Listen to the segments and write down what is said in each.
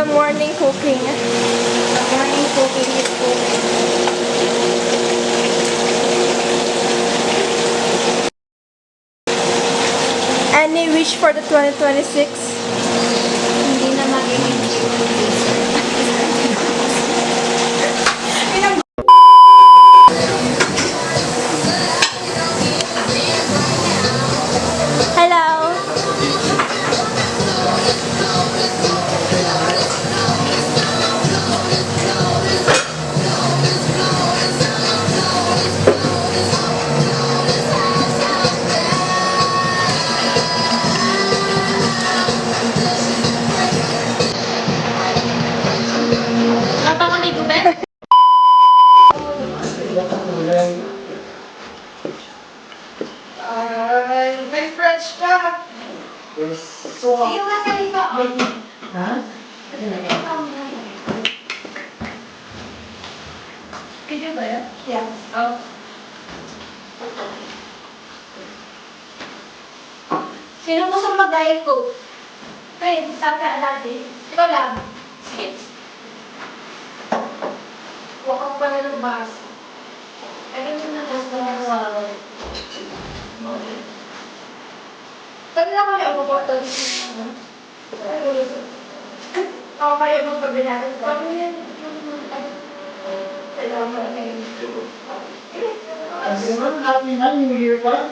The morning cooking. The morning cooking is cooking. Any wish for the 2026? Hindi na magiging Hello. Napakaligo ba? May fresh ka. Yes. So, Yung nakaligo. ha? Kaya ba yan? Yeah. Oh. Sino mo sa mag-diet ko? Kaya, sabi ka natin. Ikaw lang. Sige. Huwag kang pala ng baso. Kaya mo na lang sa mga wala. Sabi na kami ako po ito. Oo, kaya mo pag binatang ko. Kailangan mo na yung Kasi naman, happy na, New Year pa.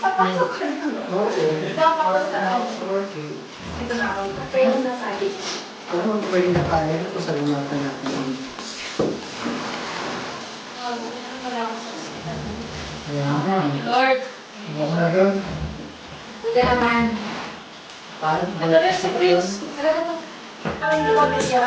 Papasok ka na. Okay. Papasok ka na. Okay. Ito na ako. Pwede na tayo. Pero pwede na kaya, pasalamatan natin. Ayan. Lord, Ako na doon. hindi naman. Parang Ano rin si Chris? Ano ba ito? Parang hindi ko siya.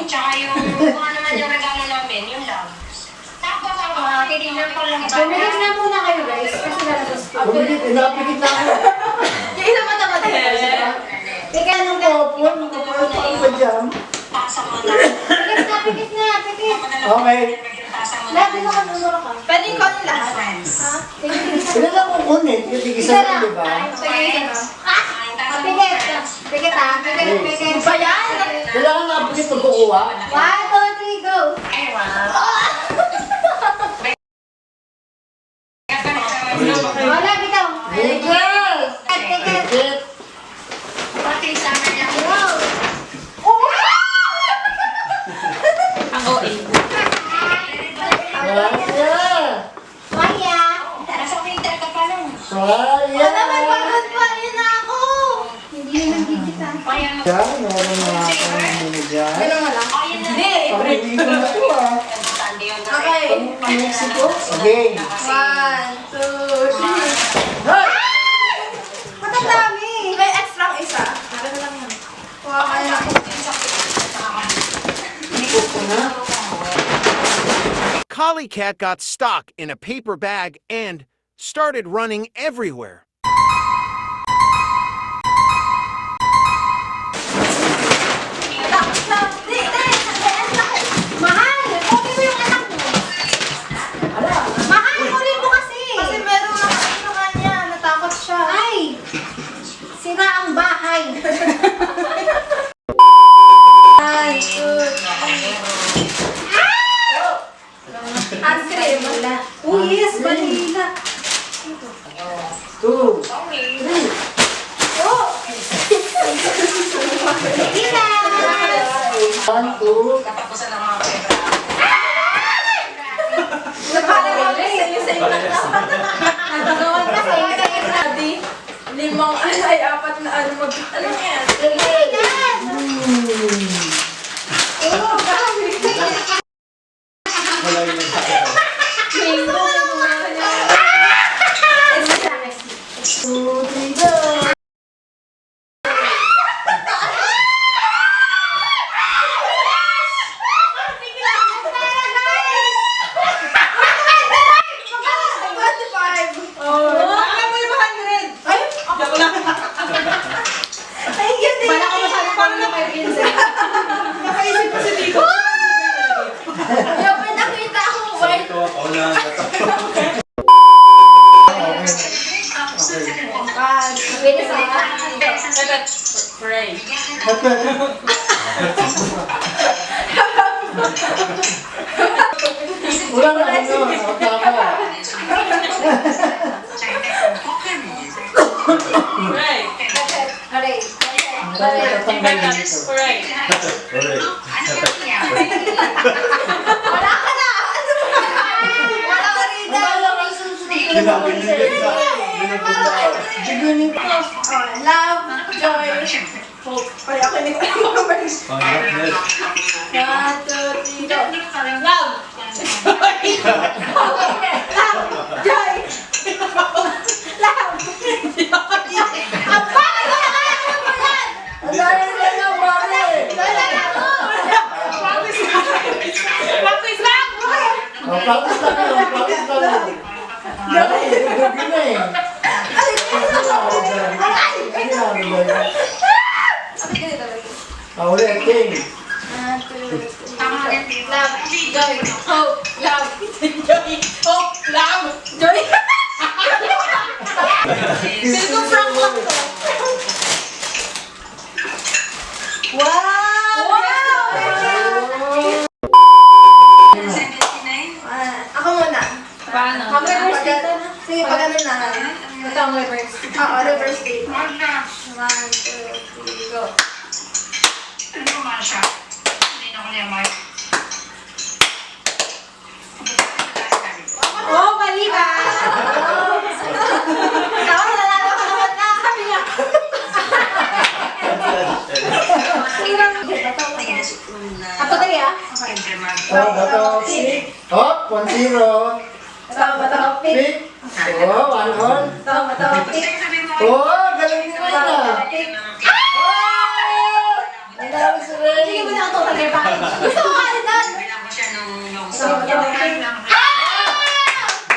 Tsaka yung kung ano naman yung regalo namin, yun lang. Tapos ang titignan ko lang Bumili na muna kayo guys. Kasi lalabas ko. Pumigit, inapigit na ako. Yung isa matama din. Teka, anong Kapon, kapon, parang pa dyan. tasa mo na. Pikit na. Pikit. Okay. Labi mo ka, numero ka. Pwede ko ang lahat. Friends. Sila lang kung kunit, yung tigisa Isa lang, lang. di ba? Sige, isa na. Pikit. Pikit ha. Pikit, pikit. Ba yan? Kailangan napigit magkukuha. 1, 2, 3, go. Ay, wow. Wala, bitaw. Yes! Pikit. Pikit. Pati sa amin yan. Go. Ang OA. Maya! Maya. Nasa printer ka pa lang. Maya! Naman, pagod pa rin ako. Hindi na nagkikita. Kaya mo. Diyan, meron na ako muna dyan. Ganun nga lang. Ayun na. Hindi, Pag-ibig na ito ah. Importante yung Okay. Ang Mexico? Okay. 1, 2, 3. Hey! Ba't ang dami? May extra ang isa. Ano lang yan. Wow, kaya ako. Ito na. Collie Cat got stuck in a paper bag and started running everywhere. Mahal! Okay mo yung anak mo. Mahal! Kunin mo kasi. Kasi meron nakainuhan niya. Natakot siya. Ay! Sira ang bahay. 1, 2, 3. Ang cream. Oh yes, vanilla. 2, 3. Oh! 1, 2. Katapusan ng mga pera. Same lang dapat. Nagagawan ka sa'yo. Limang ay apat na ano mag... Ano yan? Oo, grabe. Wala yung nagsasabi. Mango, Two, three, go! Bala ko masabi pa rin kay Vincent. Nakaisip ko si Tito. Yung may nakita ako, wait. Ito, ako na ang Bilis ah. Pray. Wala na ano, tama. Pray. Aray. Tatanggal dito. Pray. Wala ka na! Ano ba? Wala ka rin na. Sinabi niyo yun sa Bigunin ko. Love, joy, hope. Pray ako hindi ko mamabalik. Pangat 1, 2, 3, go. Love. Joy. Love. Ang bakit na kaya ko mo yan? Ang dami na lang, bakit? Practice lang. Practice lang yun, practice lang yun. Dami, gabi na eh. Ulit, King. 1, 2, 3, go. Love, joy, hope, love, joy, hope, love, joy. Feel ko prank lang to. Wow! Ako muna. Paano? Ako reverse date na. Sige, pag ano na. Ito ang reverse. Oo, reverse date. 1, 2, 3, go. Oh, mali ka! Ako, nalala ko naman na. Sabi niya. Ako dali ah. Oh, bato, pick. Hop, 1-0. Bato, pick. Pick. Oh, 1-on. Bato, pick. Oh, galing ni Reyna. Ang dami si Sige Rey. mo na ang total care package. Gusto ko kanin doon.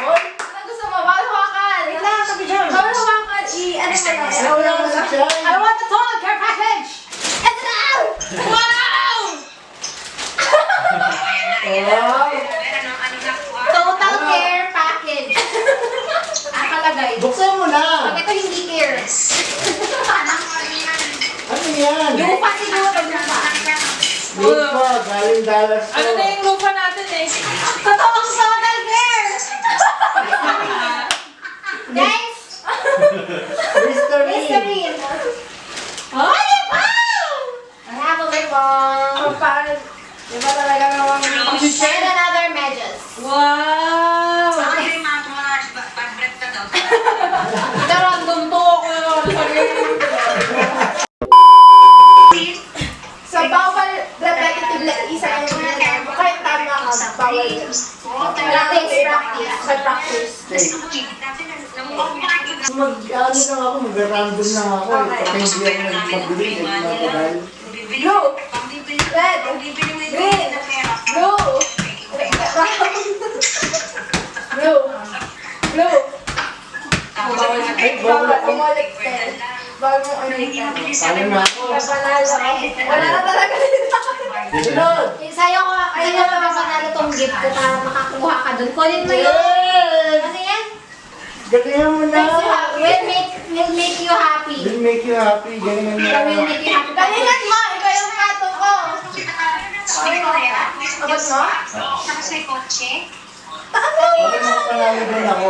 Hoy, Ano gusto mo? Bawal hawakan. Wait lang, sabi dyan. Bawal hawakan. Ano mo na? wala ko si Chay. I want the total care package! Ito na! Wow! Wow. Total care package. Nakalagay. Buksan mo na. Pag ito hindi care. Ano yan? Lupa siguro pag lupa. Lupa, galing Dallas to. Ano na yung lupa natin eh? Totoong total care! Guys! Mystery. Mystery! Oh, wow! Bravo, Bepong! Paano? Di ba talaga naman? And another measures. Wow! Ito random to ako yung So, bawal repetitive na isa yung ginagawa mo. Kahit tama ka, bawal yun. Practice. Mag-ano lang ako, mag-random lang ako. Kapag hindi ako nagpabili, nagpapagay. Blue! Red! Green! Blue! Blue! Blue! Ay, bawal ako. Bumalik pen. Bawal mo ano yung pen. Paano na ako? Panalo ako. Wala na talaga dito. Sunod! Sa'yo ko mapapanalo tong gift ko para makakuha ka dun. Kunin mo yun. Yes! Ano yan? Galingan mo na! Will make you happy. Will make you happy. Galingan mo na. Will make you happy. Galingan mo! Ikaw yung pato ko! Abot mo? Ano mo panalo din ako?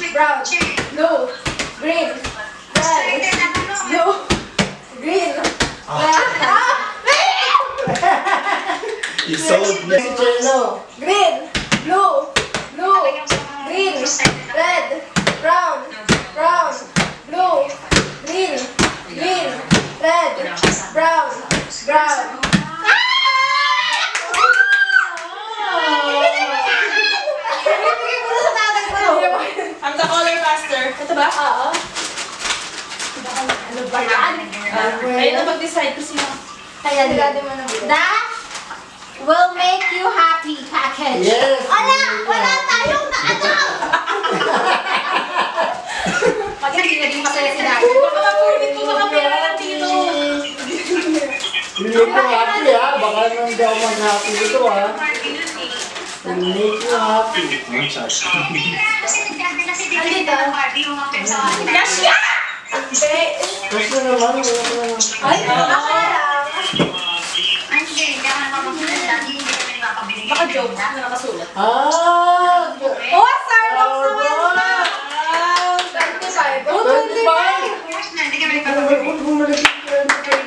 Brown, blue, green, red, blue, green, Isold niya. Si Chelo. Green, blue, blue, green, red, brown, brown, blue, green, green, red, brown, brown. I'm the color master. Ito ba? Oo. Ano ba yan? Ayun na mag-decide ko sino. Kaya Sigurado mo na blue. That will make you happy package. Yes. Wala tayong naanap! Pag hindi naging masaya si Daddy. Baka mapurmit ko mga pera ng tito. Hindi ko happy ha. Baka naman hindi ako mag-happy dito ha. Make you happy. Yes, yeah! Kasi naman, wala ko naman. Ay, ako na lang. Baka joke na nakasulat. Ah! Oh, Starbucks naman na! Wow! 25. Ano ba? Kung bumalik yung 25